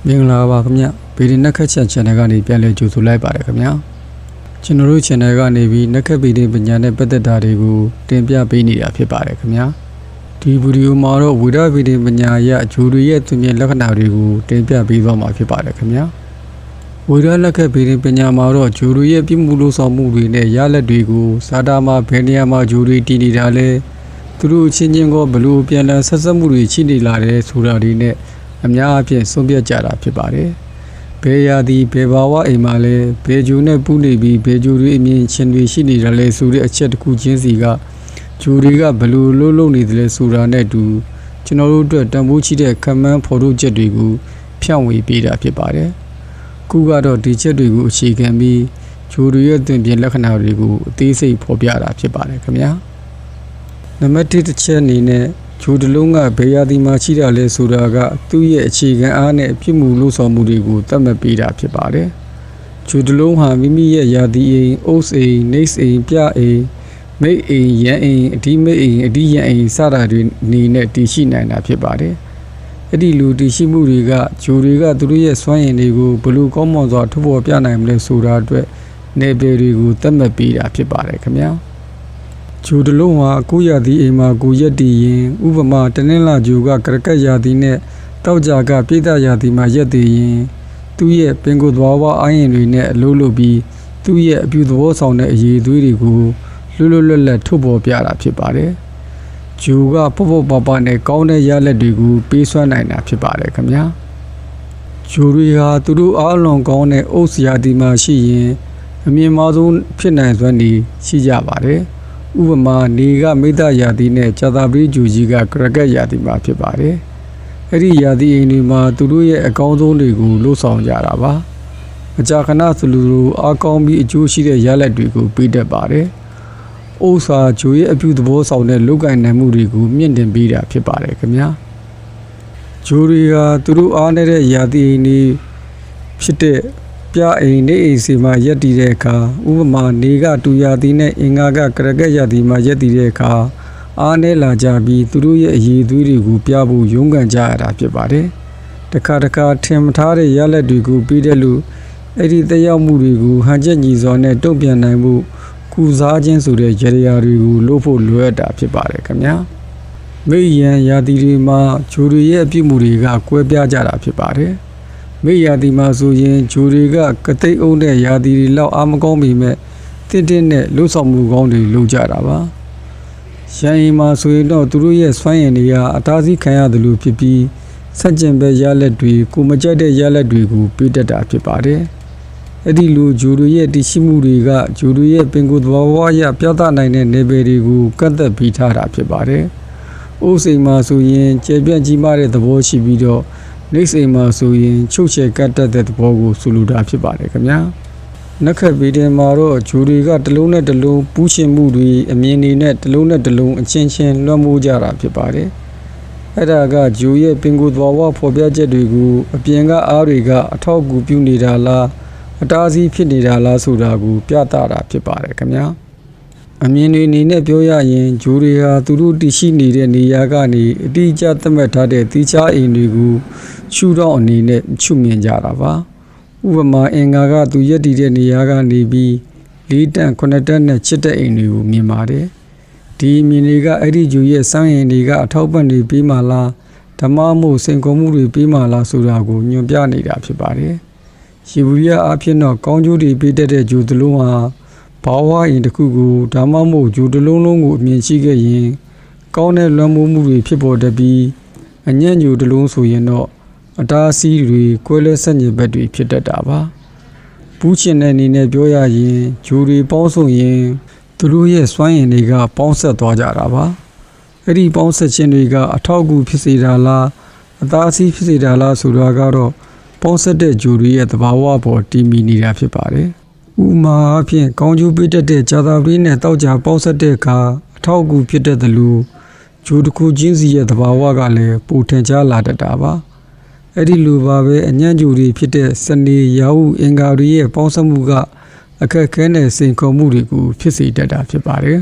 မင်္ဂလာပါခင်ဗျဗီဒီနက်ခတ်ချက် channel ကနေပြန်လည်ကြိုဆိုလိုက်ပါတယ်ခင်ဗျကျွန်တော်တို့ channel ကနေပြီးနက်ခတ်ဗီဒီပညာနဲ့ပတ်သက်တာတွေကိုတင်ပြပေးနေတာဖြစ်ပါတယ်ခင်ဗျဒီဗီဒီယိုမှာတော့ဝိဒဗီဒီပညာရဲ့အကျိုးတွေရဲ့သူမြင်လက္ခဏာတွေကိုတင်ပြပေးသွားမှာဖြစ်ပါတယ်ခင်ဗျဝိဒလက်ခတ်ဗီဒီပညာမှာတော့ဂျိုတွေရဲ့ပြမှုလို့ဆောင်မှုတွေနဲ့ရလက်တွေကိုစာတာမှာဘယ်နေရာမှာဂျိုတွေတည်နေတာလဲသူတို့ချင်းချင်းကဘလို့ပြန်လည်ဆက်ဆက်မှုတွေရှိနေလာတယ်ဆိုတာတွေနဲ့အများအပြားဆုံးဖြတ်ကြတာဖြစ်ပါတယ်။ဘယ်ရာသီဘယ်ဘာဝအိမ်မှာလဲဘယ်ဂျိုနဲ့ပူးနေပြီးဘယ်ဂျိုတွေအမြင်ချင်းတွေရှိနေတယ်လဲဆိုတဲ့အချက်တစ်ခုချင်းစီကဂျိုတွေကဘလို့လုံးနေတယ်လဲဆိုတာနဲ့တူကျွန်တော်တို့အတွက်တန်ဖိုးရှိတဲ့ခမန်းဖော်ထုတ်ချက်တွေကိုဖြန့်ဝေပေးတာဖြစ်ပါတယ်။ခုကတော့ဒီချက်တွေကိုအခြေခံပြီးဂျိုတွေရဲ့သင်ပြလက္ခဏာတွေကိုအသေးစိတ်ဖော်ပြတာဖြစ်ပါတယ်ခင်ဗျာ။နံပါတ်1တစ်ချက်အနေနဲ့ဂျိုတလုံးကဘယ်ရာသီမှာရှိတာလဲဆိုတာကသူ့ရဲ့အခြေခံအားနဲ့ပြစ်မှုလို့ဆောင်မှုတွေကိုသတ်မှတ်ပေးတာဖြစ်ပါတယ်။ဂျိုတလုံးဟာမိမိရဲ့ရာသီအိမ်၊အုပ်အိမ်၊နေအိမ်၊ပြအိမ်၊မိတ်အိမ်၊ရန်အိမ်၊အဒီမိတ်အိမ်၊အဒီရန်အိမ်စတာတွေနေနဲ့တည်ရှိနိုင်တာဖြစ်ပါတယ်။အဲ့ဒီလိုတည်ရှိမှုတွေကဂျိုတွေကသူတို့ရဲ့စွမ်းရည်တွေကိုဘယ်လိုကောင်းမွန်စွာထုတ်ဖော်ပြနိုင်မလဲဆိုတာအတွက်နယ်ပယ်တွေကိုသတ်မှတ်ပေးတာဖြစ်ပါတယ်ခင်ဗျာ။ဂျိုတလုံးဟာကိုရာသီအိမ်မှာကိုရက်တည်ရင်ဥပမာတနင်္လာဂျိုကကရကတ်ရာသီနဲ့တောက်ကြကပြိတ္တရာသီမှာရက်တည်ရင်သူ့ရဲ့ပင်ကိုယ်သဘာဝအရင်တွေနဲ့အလို့လို့ပြီးသူ့ရဲ့အပြုသဘောဆောင်တဲ့အရေးအသွေးတွေကိုလွတ်လပ်ထုတ်ပေါ်ပြတာဖြစ်ပါတယ်ဂျိုကပေါ့ပနဲ့ကောင်းတဲ့ရလက်တွေကိုပေးစွမ်းနိုင်တာဖြစ်ပါတယ်ခင်ဗျာဂျိုတွေဟာသူတို့အားလွန်ကောင်းတဲ့အုပ်ရာသီမှာရှိရင်အမြင့်မားဆုံးဖြစ်နိုင်စွမ်းတွေရှိကြပါတယ်ဥပမာနေကမိတ္တရာသီနဲ့ဇာတာပရိဂျူကြီးကကရကတ်ရာသီမှာဖြစ်ပါတယ်။အဲ့ဒီရာသီအိမ်တွေမှာသူတို့ရဲ့အကောင်းဆုံးတွေကိုလှုပ်ဆောင်ကြတာပါ။မကြာခဏဆိုလိုအားကောင်းပြီးအကျိုးရှိတဲ့ရလဒ်တွေကိုပေးတတ်ပါတယ်။ဥစ္စာဂျိုရဲ့အပြုသဘောဆောင်တဲ့လုပ်ကိုင်နိုင်မှုတွေကိုမြင့်တင်ပေးတာဖြစ်ပါတယ်ခင်ဗျာ။ဂျိုတွေကသူတို့အားနေတဲ့ရာသီအိမ်တွေဖြစ်တဲ့ပြအိမ်နေအိမ်စီမှာရက်တည်တဲ့အခါဥပမာနေကတူရာသီနဲ့အင်္ဂါကကရကတ်ရာသီမှာရက်တည်တဲ့အခါအားနဲ့လာကြပြီးသူတို့ရဲ့အရေးသွေးတွေကိုပြဖို့ရုန်းကန်ကြရတာဖြစ်ပါတယ်။တခါထင်မထားတဲ့ရလက်တွေကိုပြီးတဲ့လို့အဲ့ဒီတက်ရောက်မှုတွေကိုဟန်ချက်ညီစွာနဲ့တုံ့ပြန်နိုင်မှုကုစားခြင်းဆိုတဲ့ရရာတွေကိုလို့ဖို့လိုအပ်တာဖြစ်ပါတယ်ခင်ဗျာ။မိရန်ရာသီတွေမှာဂျိုတွေရဲ့အပြုမှုတွေကကွဲပြားကြတာဖြစ်ပါတယ်။မိရာသီမှာဆိုရင်ဂျိုတွေကကတိတ်အုံးတဲ့ရာသီတွေလောက်အားမကောင်းပေမဲ့တင်းနဲ့လှုပ်ဆောင်မှုကောင်းတွေလုပ်ကြတာပါရန်ရင်မှာဆိုရင်တော့သူတို့ရဲ့စွမ်းရည်တွေကအတားဆီးခံရတယ်လို့ဖြစ်ပြီးဆက်ကျင်ပဲရလက်တွေကိုမကြက်တဲ့ရလက်တွေကိုပေးတတ်တာဖြစ်ပါတယ်အဲ့ဒီလိုဂျိုတွေရဲ့တည်ရှိမှုတွေကဂျိုတွေရဲ့ပင်ကိုယ်သဘာဝအရပြသနိုင်တဲ့နယ်ပယ်တွေကိုကတ်သက်ပြီးထားတာဖြစ်ပါတယ်အိုးစိမ်မှာဆိုရင်ကျေပြန့်ကြီးမားတဲ့သဘောရှိပြီးတော့နေစိမ်မှာဆိုရင်ချုပ်ချယ်ကတ်တက်တဲ့သဘောကိုဆိုလိုတာဖြစ်ပါတယ်ခင်ဗျာနက်ခတ်ဗီဒီယိုမှာတော့ဂျိုတွေကတစ်လုံးနဲ့တစ်လုံးပူးရှင်မှုတွေအမြင်တွေနဲ့တစ်လုံးနဲ့တစ်လုံးအချင်းချင်းလွှမ်းမိုးကြတာဖြစ်ပါတယ်အဲ့ဒါကဂျိုရဲ့ပင်ကိုယ်သဘာဝဖော်ပြချက်တွေကိုအပြင်ကအားတွေကအထောက်အကူပြုနေတာလားအတားအဆီးဖြစ်နေတာလားဆိုတာကိုပြသတာဖြစ်ပါတယ်ခင်ဗျာအမြင်တွေအနေနဲ့ပြောရရင်ဂျိုတွေဟာသူတို့တည်ရှိနေတဲ့နေရာကနေအတိအကျသတ်မှတ်ထားတဲ့သီးခြားအိမ်တွေကိုရှုထောင့်အနေနဲ့ရှုမြင်ကြတာပါဥပမာအင်္ဂါကသူရက်တည်တဲ့နေရာကနေပြီး၄တန်း9တန်းနဲ့ချစ်တဲ့အိမ်တွေကိုမြင်ပါတယ်ဒီအမြင်တွေကအဲ့ဒီဂျိုရဲ့စမ်းရင်တွေကအထောက်ပံ့တွေပေးမှလားဓမ္မမို့စိန်ခေါ်မှုတွေပေးမှလားဆိုတာကိုညွှန်ပြနေတာဖြစ်ပါတယ်ယေဘုယျအဖြစ်တော့ကောင်းကျိုးတွေပေးတတ်တဲ့ဂျိုတလုံးဟာဘာဝအိမ်တစ်ခုကိုဒါမှမဟုတ်ဂျိုတလုံးလုံးကိုအမြင်ရှိခဲ့ရင်ကောင်းတဲ့လွှမ်းမိုးမှုတွေဖြစ်ပေါ်တတ်ပြီးအညံ့ဂျိုတလုံးဆိုရင်တော့အတားအဆီးတွေကွဲလဲဆက်ညစ်ဘက်တွေဖြစ်တတ်တာပါပူးချင်တဲ့အနေနဲ့ပြောရရင်ဂျိုတွေပေါင်းစုံရင်သူတို့ရဲ့စွမ်းရည်တွေကပေါင်းဆက်သွားကြတာပါအဲ့ဒီပေါင်းဆက်ခြင်းတွေကအထောက်အကူဖြစ်စေတာလားအတားအဆီးဖြစ်စေတာလားဆိုတာကတော့ပေါင်းဆက်တဲ့ဂျိုတွေရဲ့သဘာဝပေါ်တည်မီနေတာဖြစ်ပါတယ်ဥမာအဖြစ်ကောင်းကျိုးပေးတတ်တဲ့ဇာတာပရိနဲ့တောက်ကြပေါင်းဆက်တဲ့အခါအထောက်အကူဖြစ်တတ်တယ်လို့ဂျိုတစ်ခုချင်းစီရဲ့သဘာဝကလည်းပိုထင်ရှားလာတတ်တာပါအဲ့ဒီလိုပါပဲအညံ့ဂျိုတွေဖြစ်တဲ့စနေရာဟုအင်္ဂါတွေရဲ့ပေါင်းစပ်မှုကအခက်ခဲနဲ့စိန်ခေါ်မှုတွေကိုဖြစ်စေတတ်တာဖြစ်ပါတယ်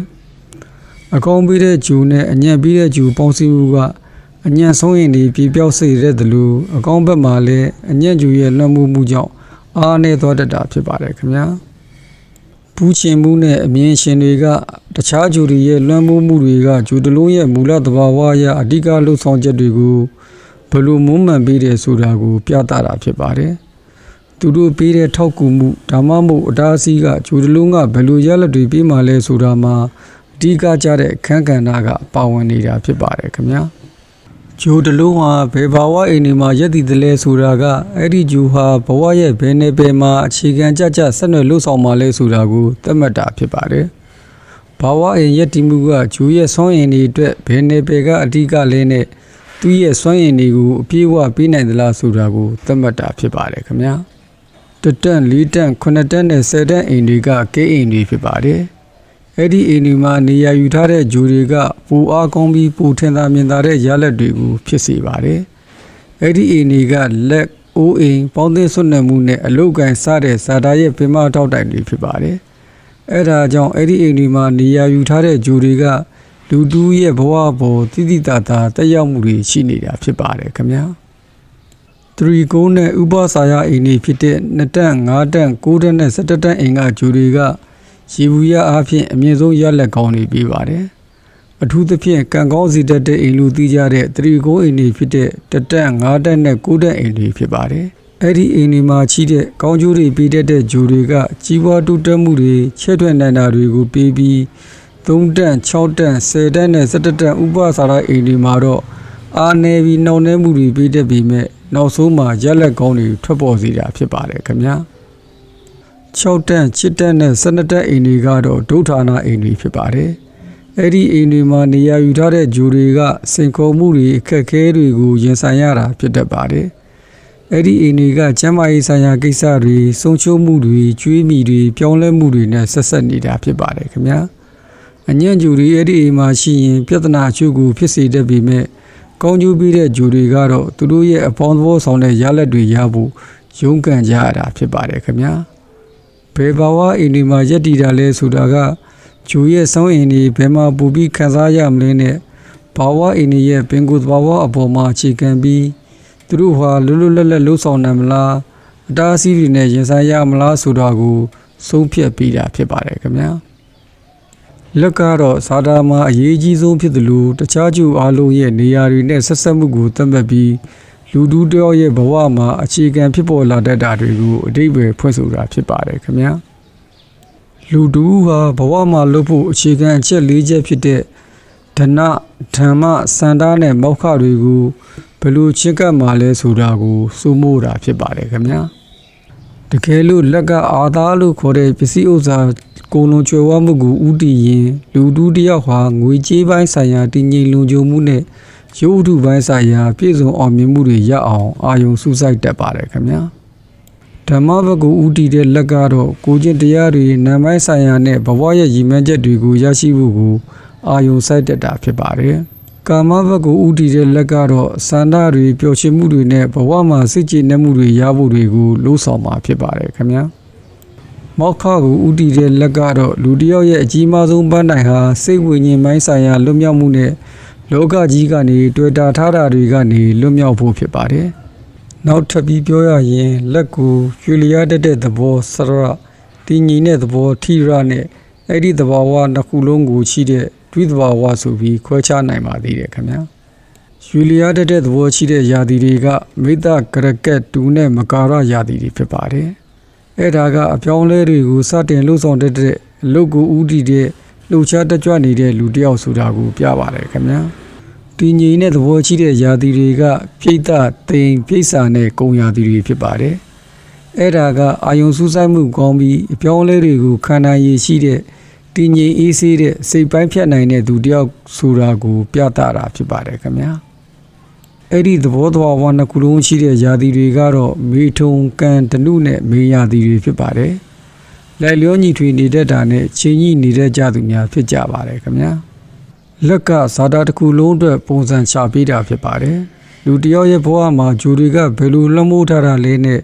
အကောင်းပြီးတဲ့ဂျိုနဲ့အညံ့ပြီးတဲ့ဂျိုပေါင်းစည်းမှုက အညံ့ဆုံးရင်ဒီပြေပြောက်စေတဲ့တလူအကောင်းဘက်မှာလည်းအညံ့ကျူရဲ့လွှမ်းမိုးမှုကြောင့်အားနည်းသွားတတ်တာဖြစ်ပါတယ်ခင်ဗျာပူးချင်မှုနဲ့အမြင်ရှင်တွေကတခြားဂျူတွေရဲ့လွှမ်းမိုးမှုတွေကဂျူတလုံးရဲ့မူလသဘာဝအရအဓိကလှုပ်ဆောင်ချက်တွေကိုဘယ်လိုမွမ်းမံပေးတယ်ဆိုတာကိုပြသတာဖြစ်ပါတယ်သူတို့ပေးတဲ့ထောက်ကူမှုဒါမှမဟုတ်အတားအဆီးကဂျူတလုံးကဘယ်လိုရလဒ်တွေပေးမှလဲဆိုတာမှာအဓိကကျတဲ့အခန်းကဏ္ဍကပါဝင်နေတာဖြစ်ပါတယ်ခင်ဗျာဂျိုတလုံးဟာဘယ်ဘာဝအိမ်ဒီမှာရက်တည်တယ်လဲဆိုတာကအဲ့ဒီဂျိုဟာဘဝရဲ့ဘယ်နယ်ပယ်မှာအခြေခံကြကြဆက်နွယ်လှုပ်ဆောင်မှလဲဆိုတာကိုသတ်မှတ်တာဖြစ်ပါတယ်။ဘာဝအိမ်ရက်တည်မှုကဂျိုရဲ့စွမ်းရည်တွေအတွက်ဘယ်နယ်ပယ်ကအဓိကလဲနဲ့သူ့ရဲ့စွမ်းရည်တွေကိုအပြည့်အဝပေးနိုင်သလားဆိုတာကိုသတ်မှတ်တာဖြစ်ပါတယ်ခင်ဗျာ။1တန်4တန်9တန်နဲ့10တန်အိမ်တွေကကိအိမ်တွေဖြစ်ပါတယ်။အဲ့ဒီအိမ်ဒီမှာနေရာယူထားတဲ့ဂျိုတွေကပူအားကောင်းပြီးပူထင်သာမြင်သာတဲ့ရလဒ်တွေကိုဖြစ်စေပါတယ်။အဲ့ဒီအိမ်တွေကလက်အိုးအိမ်ပေါင်းသင်းဆွတ်နွယ်မှုနဲ့အလုတ်ကန်စားတဲ့ဇာတာရဲ့ပင်မထောက်တိုင်တွေဖြစ်ပါတယ်။အဲ့ဒါကြောင့်အဲ့ဒီအိမ်ဒီမှာနေရာယူထားတဲ့ဂျိုတွေကလူတူးရဲ့ဘဝပေါ်တိတိတသာတက်ရောက်မှုတွေရှိနေတာဖြစ်ပါတယ်ခင်ဗျာ။3ကုန်းနဲ့ဥပစာယအိမ်တွေဖြစ်တဲ့2တန်5တန်9တန်နဲ့17တန်အိမ်ကဂျိုတွေကရေဘူးရအားဖြင့်အမြင့်ဆုံးရလက်ကောင်းတွေပေးပါတယ်။အထူးသဖြင့်ကံကောင်းစီတတ်တဲ့အိမ်လူသိကြတဲ့သရီကုန်းအိမ်တွေဖြစ်တဲ့1တက်5တက်နဲ့9တက်အိမ်တွေဖြစ်ပါတယ်။အဲ့ဒီအိမ်တွေမှာရှိတဲ့ကောင်းကျိုးတွေပေးတတ်တဲ့ဂျိုတွေကကြီးပွားတိုးတက်မှုတွေချဲ့ထွင်နိုင်တာတွေကိုပေးပြီး3တက်6တက်10တက်နဲ့17တက်ဥပစာရအိမ်တွေမှာတော့အားနည်းပြီးနှောင့်နှဲမှုတွေပေးတတ်ပြီးမဲ့နောက်ဆုံးမှာရလက်ကောင်းတွေထွက်ပေါ်စေတာဖြစ်ပါတယ်ခင်ဗျာ။6တန်း7တန်းနဲ့12တန်းအိမ်တွေကတော့ဒုဌာနအိမ်တွေဖြစ်ပါတယ်။အဲ့ဒီအိမ်တွေမှာနေရာယူထားတဲ့ဂျိုတွေကစိန်ခေါ်မှုတွေအခက်အခဲတွေကိုရင်ဆိုင်ရတာဖြစ်တတ်ပါတယ်။အဲ့ဒီအိမ်တွေကကျန်းမာရေးဆိုင်ရာကိစ္စတွေဆုံးရှုံးမှုတွေကျွေးမိတွေပြောင်းလဲမှုတွေနဲ့ဆက်ဆက်နေတာဖြစ်ပါတယ်ခင်ဗျာ။အညံ့ဂျိုတွေအဲ့ဒီအိမ်မှာရှိရင်ပြဿနာအချို့ကိုဖြစ်စေတတ်ပေမဲ့ကောင်းကျိုးပေးတဲ့ဂျိုတွေကတော့သူတို့ရဲ့အပေါင်းသဘောဆောင်တဲ့ရလဒ်တွေရဖို့ရုန်းကန်ကြရတာဖြစ်ပါတယ်ခင်ဗျာ။ဘယ်ဘာဝအိမ်ဒီမှာရက်တည်တာလဲဆိုတာကဂျိုရဲ့စောင်းအိမ်ဒီဘယ်မှာပူပြီးခံစားရမလဲနဲ့ဘာဝအိမ်ဒီရဲ့ပင်ကိုယ်သဘာဝအပေါ်မှာအခြေခံပြီးသူတို့ဟာလွတ်လွတ်လပ်လပ်လှုပ်ဆောင်နိုင်မလားအတားအဆီးတွေနဲ့ရင်ဆိုင်ရမလားဆိုတာကိုဆုံးဖြတ်ပြီးတာဖြစ်ပါတယ်ခင်ဗျာလက်ကတော့ဇာတာမှာအရေးကြီးဆုံးဖြစ်တယ်လို့တခြားဂျိုအားလုံးရဲ့နေရာတွေနဲ့ဆက်ဆက်မှုကိုသတ်မှတ်ပြီးလူတူတယောက်ရဲ့ဘဝမှာအခြေခံဖြစ်ပေါ်လာတတ်တာတွေကိုအတိတ်ပဲဖွင့်ဆိုတာဖြစ်ပါတယ်ခင်ဗျာလူတူဟာဘဝမှာလုပ်ဖို့အခြေခံအချက်၄ချက်ဖြစ်တဲ့ဓနဓမ္မစန္ဒနဲ့မောက္ခတွေကိုဘယ်လိုချင့်ကပ်မှလဲဆိုတာကိုစိုးမိုးတာဖြစ်ပါတယ်ခင်ဗျာတကယ်လို့လက်ကအာသာလို့ခေါ်တဲ့ပစ္စည်းဥစ္စာကိုလုံးကျွယ်ဝမှုကိုဥတည်ရင်လူတူတယောက်ဟာငွေကြေးပိုင်းဆိုင်ရာတည်ငြိမ်လုံခြုံမှုနဲ့ရုပ်ထုပိုင်းဆိုင်ရာပြည့်စုံအောင်မြင်မှုတွေရအောင်အာယုံစူးစိုက်တတ်ပါတယ်ခင်ဗျာဓမ္မဘက်ကိုဥတည်တဲ့လက်ကတော့ကိုကျင့်တရားတွေနာမ်ပိုင်းဆိုင်ရာနဲ့ဘဝရဲ့ရည်မှန်းချက်တွေကိုရရှိဖို့ကိုအာယုံစိုက်တတ်တာဖြစ်ပါတယ်ကာမဘက်ကိုဥတည်တဲ့လက်ကတော့စန္ဒတွေပျော်ရွှင်မှုတွေနဲ့ဘဝမှာစိတ်ကြည်နက်မှုတွေရဖို့တွေကိုလှုံ့ဆော်မှာဖြစ်ပါတယ်ခင်ဗျာမောက္ခကိုဥတည်တဲ့လက်ကတော့လူတစ်ယောက်ရဲ့အကြီးမားဆုံးပန်းတိုင်ဟာစိတ်ဝိညာဉ်ပိုင်းဆိုင်ရာလွတ်မြောက်မှုနဲ့လောကကြီးကနေတွေ့တာထားတာတွေကနေလွတ်မြောက်ဖို့ဖြစ်ပါတယ်။နောက်ထပ်ပြီးပြောရရင်လက်ကိုရွှေလျားတက်တဲ့သဘောစရတည်ငြိမ်တဲ့သဘောထိရနဲ့အဲ့ဒီသဘာဝနှစ်ခုလုံးကိုရှိတဲ့ဒွိသဘာဝဆိုပြီးခွဲခြားနိုင်ပါသေးတယ်ခင်ဗျာ။ရွှေလျားတက်တဲ့သဘောရှိတဲ့ယာတီတွေကမိတ္တကရကက်တူနဲ့မကာရယာတီတွေဖြစ်ပါတယ်။အဲ့ဒါကအပြောင်းလဲတွေကိုစတင်လှုပ်ဆောင်တဲ့အလုပ်ကိုဥတည်တဲ့လှုပ်ရှားတက်ကြွနေတဲ့လူတစ်ယောက်ဆိုတာကိုပြပါတယ်ခင်ဗျာတည်ငြိမ်တဲ့သဘောရှိတဲ့ယာတီတွေကပြိတ္တသိမ်ပြိဿာနဲ့ကုံယာတီတွေဖြစ်ပါတယ်အဲ့ဒါကအာယုံစူးစိုက်မှုကောင်းပြီးအပြောင်းလဲတွေကိုခံနိုင်ရရှိတဲ့တည်ငြိမ်အေးဆေးတဲ့စိတ်ပိုင်းဖြတ်နိုင်တဲ့သူတစ်ယောက်ဆိုတာကိုပြသတာဖြစ်ပါတယ်ခင်ဗျာအဲ့ဒီသဘောတော်ဝါနှစ်ခုလုံးရှိတဲ့ယာတီတွေကတော့မေထုံကန်တနုနဲ့မေယာတီတွေဖြစ်ပါတယ်လိုက်လျောညီထွေနေတတ်တာနဲ့ချင်းကြီးနေတတ်ကြသူများဖြစ်ကြပါတယ်ခင်ဗျာလက်ကဇာတာတစ်ခုလုံးအတွက်ပုံစံချပေးတာဖြစ်ပါတယ်လူတယောက်ရဲ့ဘဝမှာဂျိုတွေကဘယ်လိုလွှမ်းမိုးထားတာလဲနဲ့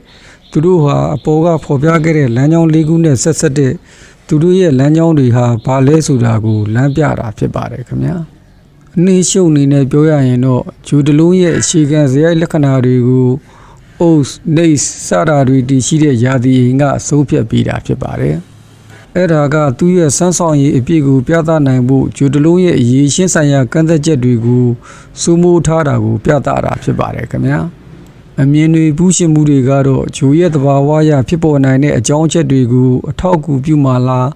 သူတို့ဟာအပေါ်ကဖော်ပြခဲ့တဲ့လမ်းကြောင်း၄ခုနဲ့ဆက်ဆက်တဲ့သူတို့ရဲ့လမ်းကြောင်းတွေဟာဘာလဲဆိုတာကိုလမ်းပြတာဖြစ်ပါတယ်ခင်ဗျာ နှိမ့်ရှုပ်နေနဲ့ပြောရရင်တော့ဂျိုတလုံးရဲ့အခြေခံဇယိုက်လက္ခဏာတွေကိုအိုစ်နေစ်စတာတွေတည်ရှိတဲ့ယာတီအိမ်ကအဆုံးဖြတ်ပေးတာဖြစ်ပါတယ်အဲ့ဒါကသူ့ရဲ့စမ်းဆောင်ရည်အပြည့်ကိုပြသနိုင်ဖို့ဂျိုတလုံးရဲ့အရေးရှင်းဆိုင်ရာကန့်သက်ချက်တွေကိုစိုးမိုးထားတာကိုပြသတာဖြစ်ပါတယ်ခင်ဗျာအမြင်တွေပူးရှင်မှုတွေကတော့ဂျိုရဲ့သဘာဝအရဖြစ်ပေါ်နိုင်တဲ့အကြောင်းအချက်တွေကိုအထောက်အကူပြုမှလား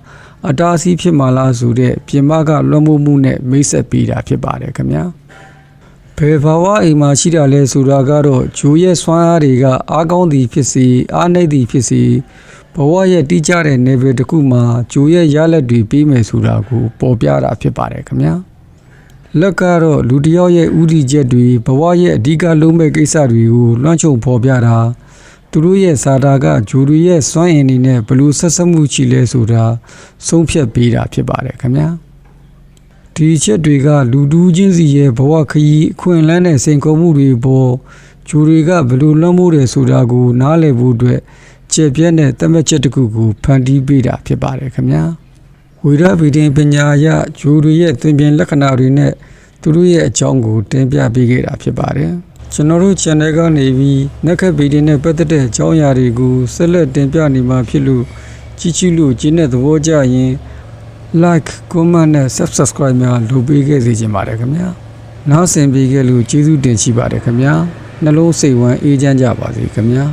အတားအဆီးဖြစ်မှလားဆိုတဲ့ပြင်ပကလွှမ်းမိုးမှုနဲ့မိတ်ဆက်ပေးတာဖြစ်ပါတယ်ခင်ဗျာဘယ်ဘာဝအိမ်မှာရှိတာလဲဆိုတာကတော့ဂျိုရဲ့စွမ်းအားတွေကအားကောင်းသည်ဖြစ်စေအားနည်းသည်ဖြစ်စေဘဝရဲ့တိကျတဲ့ level တစ်ခုမှာဂျိုရဲ့ရလက်တွေပြီးမယ်ဆိုတာကိုပေါ်ပြတာဖြစ်ပါတယ်ခင်ဗျာလက်ကတော့လူတစ်ယောက်ရဲ့ဥတီချက်တွေဘဝရဲ့အဓိကလုံးမဲ့ကိစ္စတွေကိုလွှမ်းခြုံဖော်ပြတာသူတို့ရဲ့ဇာတာကဂျိုတွေရဲ့စွမ်းအင်တွေနဲ့ဘလို့ဆက်ဆက်မှုရှိလဲဆိုတာဆုံးဖြတ်ပေးတာဖြစ်ပါတယ်ခင်ဗျာဒီချက်တွေကလူတူးချင်းစီရဲ့ဘဝခရီးအခွင့်အလမ်းနဲ့စိန်ခေါ်မှုတွေပေါ်ဂျိုတွေကဘလို့လွှမ်းမိုးတယ်ဆိုတာကိုနားလည်ဖို့အတွက်ကျေပြည့်တဲ့သတ်မှတ်ချက်တစ်ခုကိုဖန်တီးပေးတာဖြစ်ပါတယ်ခင်ဗျာဝိရဗီဒင်ပညာအရဂျိုတွေရဲ့သင်ပြင်လက္ခဏာတွေနဲ့သူတို့ရဲ့အကြောင်းကိုတင်ပြပေးခဲ့တာဖြစ်ပါတယ်ကျွန်တော်တို့ channel ကနေပြီးနက္ခဗီဒင်နဲ့ပတ်သက်တဲ့အကြောင်းအရာတွေကိုဆက်လက်တင်ပြနေမှာဖြစ်လို့ကြည့်ချလို့ကျင်းတဲ့သဘောကျရင် like comment နဲ့ subscribe များလုပ်ပေးခဲ့စေချင်ပါတယ်ခင်ဗျာနောက်ဆင်ပေးခဲ့လို့ကျေးဇူးတင်ရှိပါတယ်ခင်ဗျာနှလုံးစိတ်ဝမ်းအေးချမ်းကြပါစေခင်ဗျာ